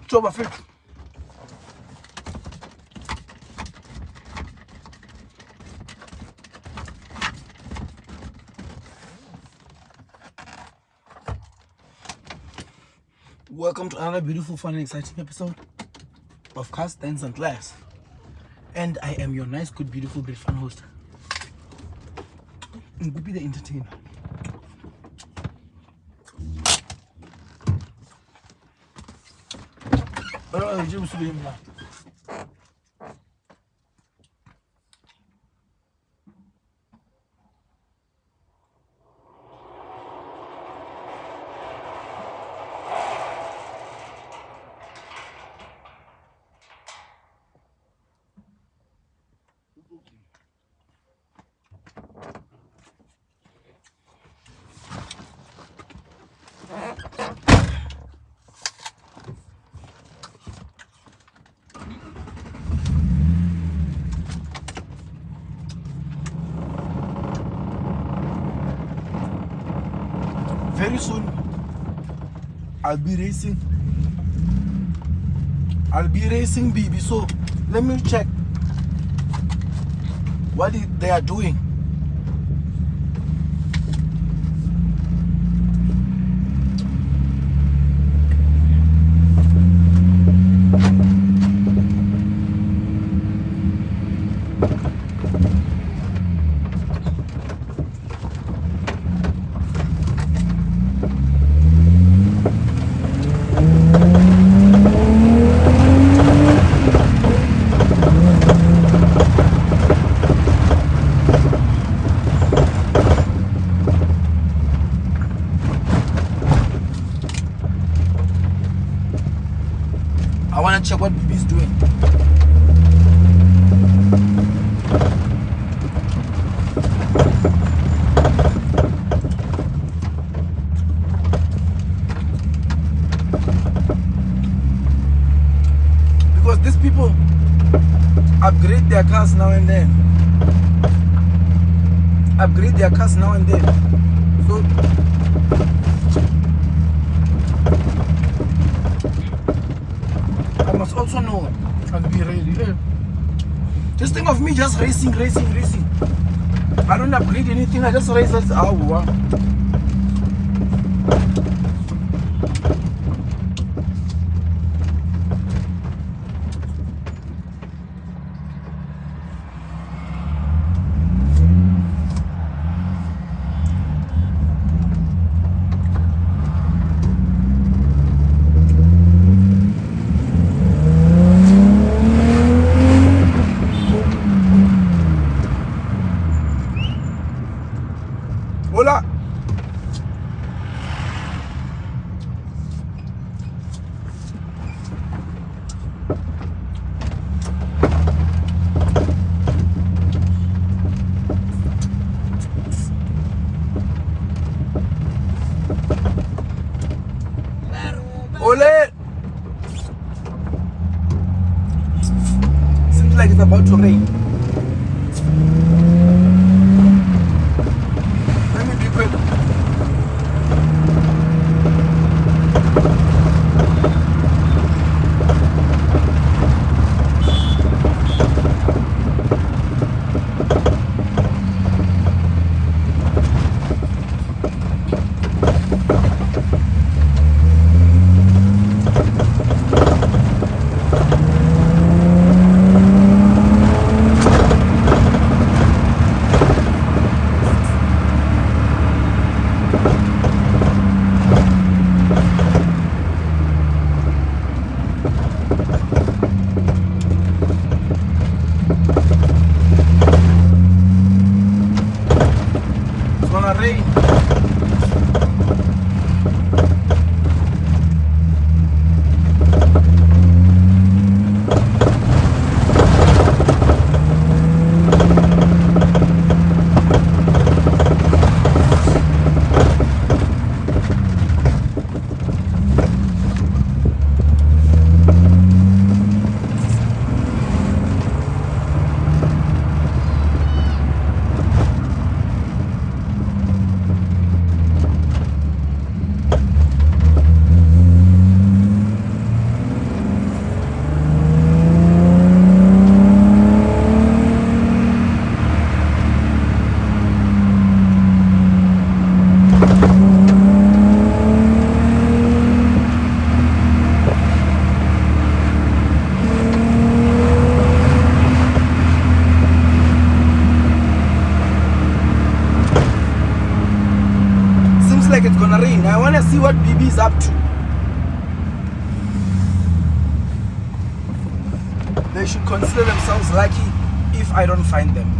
Choba fit. Welcome to another beautiful, fun, and exciting episode of Cast, Dance, and Class. And I am your nice, good, beautiful, great fun host, Nkupi the entertainer. Very soon, I'll be racing Bibi. So let me check what they are doing. I want to check what Bibi is doing. Because these people upgrade their cars now and then. So I must also know and be ready. Just think of me just racing. I don't upgrade anything, I just race. That's how. Hola. Ole. Seems like it's about to rain. Let me be quick. like it's gonna rain. I wanna see what Bibi is up to. They should consider themselves lucky if I don't find them.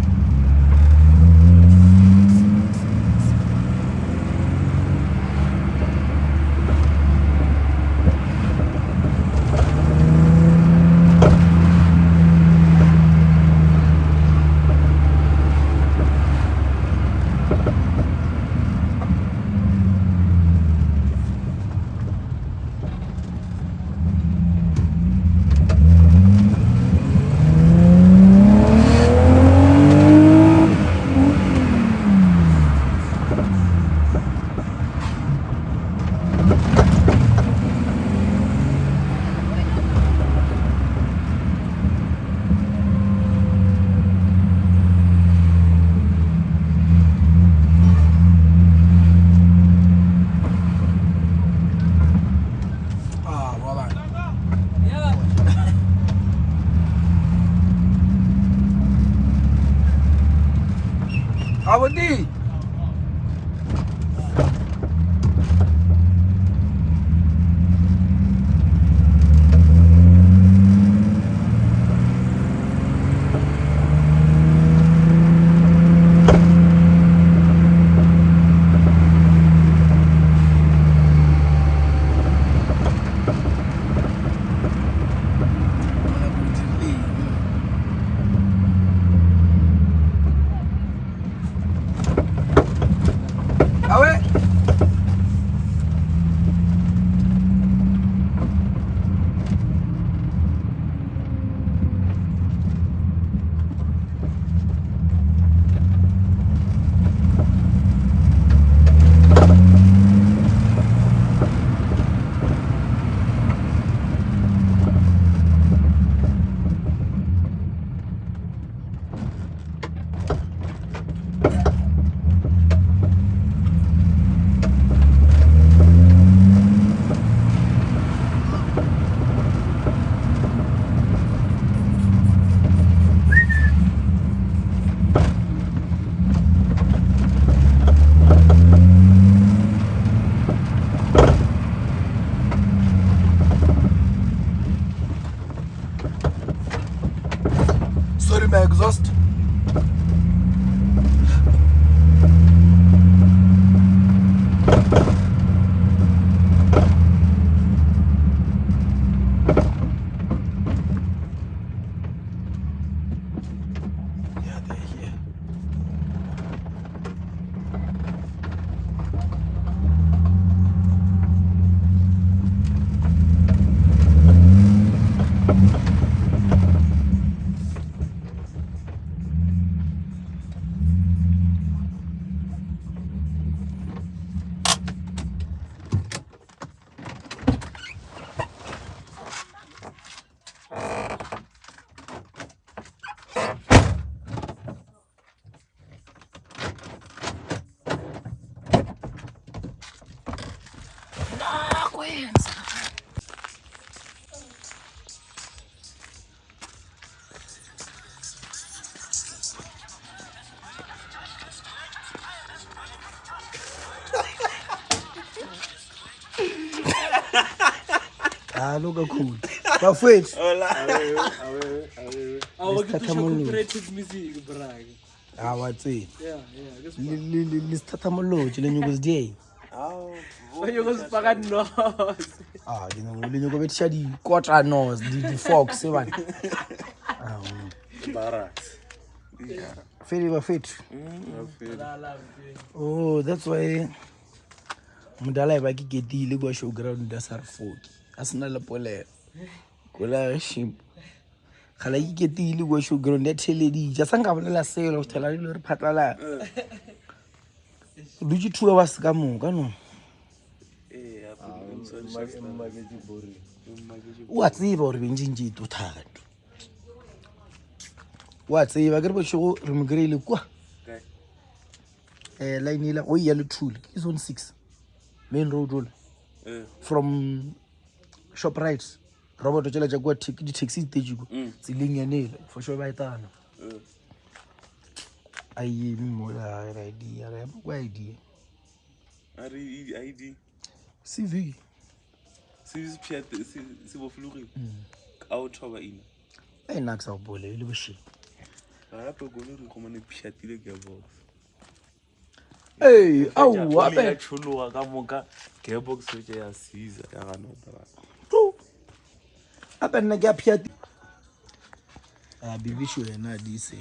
Awadi. Sorry, my exhaust. Yeah, they're here. Ah, look how cool. But wait. Ah, what's it? Yeah. Listata molo, chilenyo was day. So you go spaghetti nose. Ah, you know, when you go with shady quarter nose, the fox, one. Fit. Oh, that's why Mudala ba ke ketile go show ground da sa foki. Asna la pole. Kola ship. Khala ke ketile go show ground da theledi. Ja sanga bolela selo thela le re phatlala. Duji 2 hours ka mo ka no. Wa tseba hore benjinji to thata. Wa tseba ke re bo shogo re mgrele kwa. Line ila o yellow tool is on 6 main road roll from Shoprite Robert o tshela ja kwa di taxi stage go tsileng ya nela for sure ba itana ai mo la idea ra kwa idea ID. CV. Se piate se boflugile. Ka o thoba ina. Nna ke sa go bole le boshit. Ga pe go le re go mane piatile gearbox. Hey, au wa ape. ya tshologa ka moka gearbox se ya Caesar ya ga no bra. Ape nna ke a phiati. Bibi sho yena di se.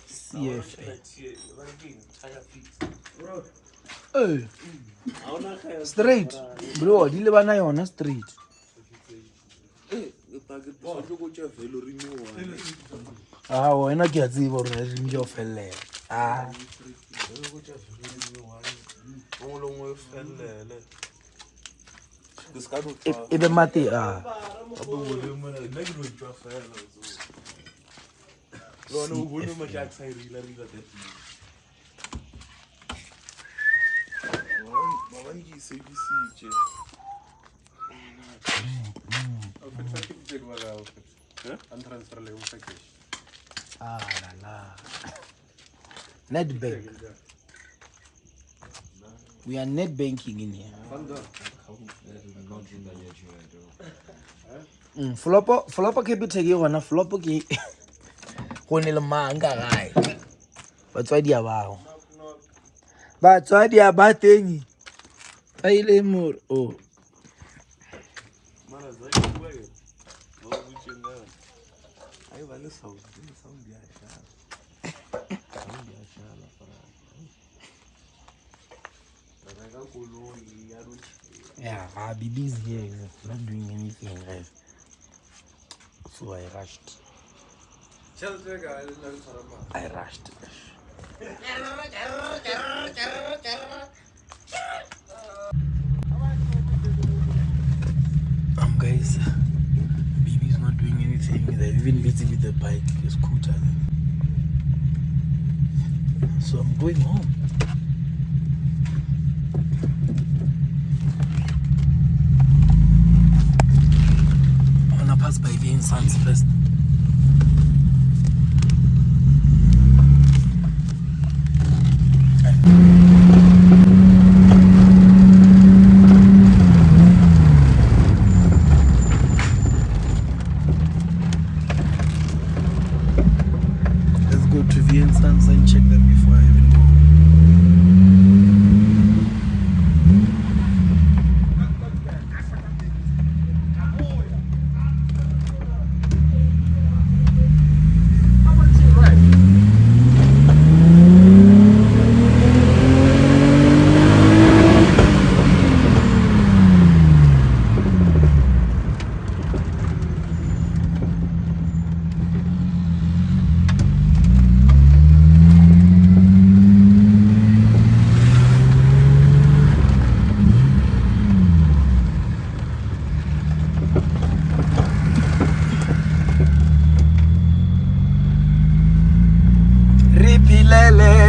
CFA. Hey. Straight. Bro, di le bana yona straight. Wena ke a tseba gore re di o fellela. E be mate net bank. We are net banking in here. Flopo ke bitse ke gona flopo ke go ne le manga gae. Batswadi a bao. Batswadi a ba teng. Fa ile more oh. Mara za ke bua ye. Ba butse nga. Ai ba le sound ya shala. Sound ya shala fara. Daga koloi ya ruchi. Yeah, Bibi is here. He's not doing anything, guys. So I rushed. I rushed. Guys, Bibi's not doing anything. They're even busy with the bike, the scooter. So I'm going home. I wanna pass by the Sons first. And check them before I even go.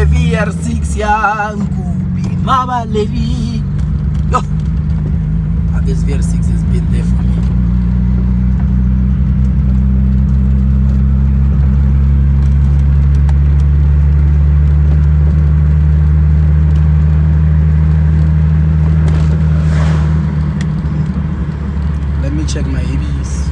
VR6 ya Nkupi Mabalevi. Yo, this VR6 has been there for me. Let me check my ABS.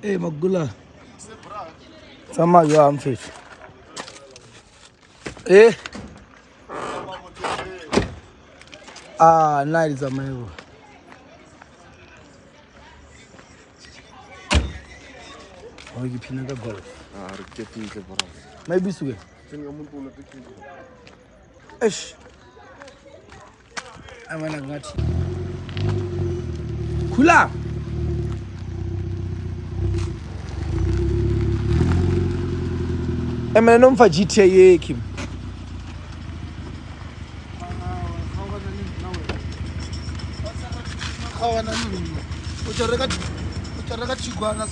Hey, Magula. Sama yo am fish. Eh? Ah, night is a man. Oh, you pina ka golf. Ketile bro. Maybe suge. Senga muntu ula tekile. Eish. Amana ngathi. Khula. Emene nomfa GTA yekhi. Kawana nini? Utareka chigwana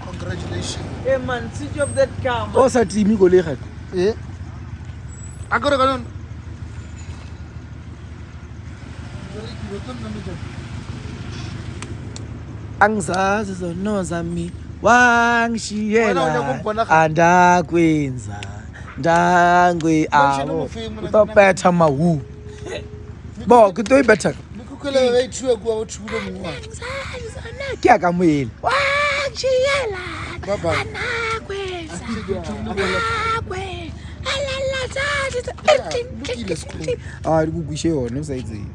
congratulations. Hey man, switch off that car. O sa timi go le gati. Eh? Akore kanon. Angizazi zono zami wangishiyela andakwenza ndangwe abo utopetha mahu bo ke toi betha Nikukele wethu kwa uthulo mwa. ke akamoyela wangishiyela Baba. andakwenza Lokile school. ah di kugwishe yona o sa itseng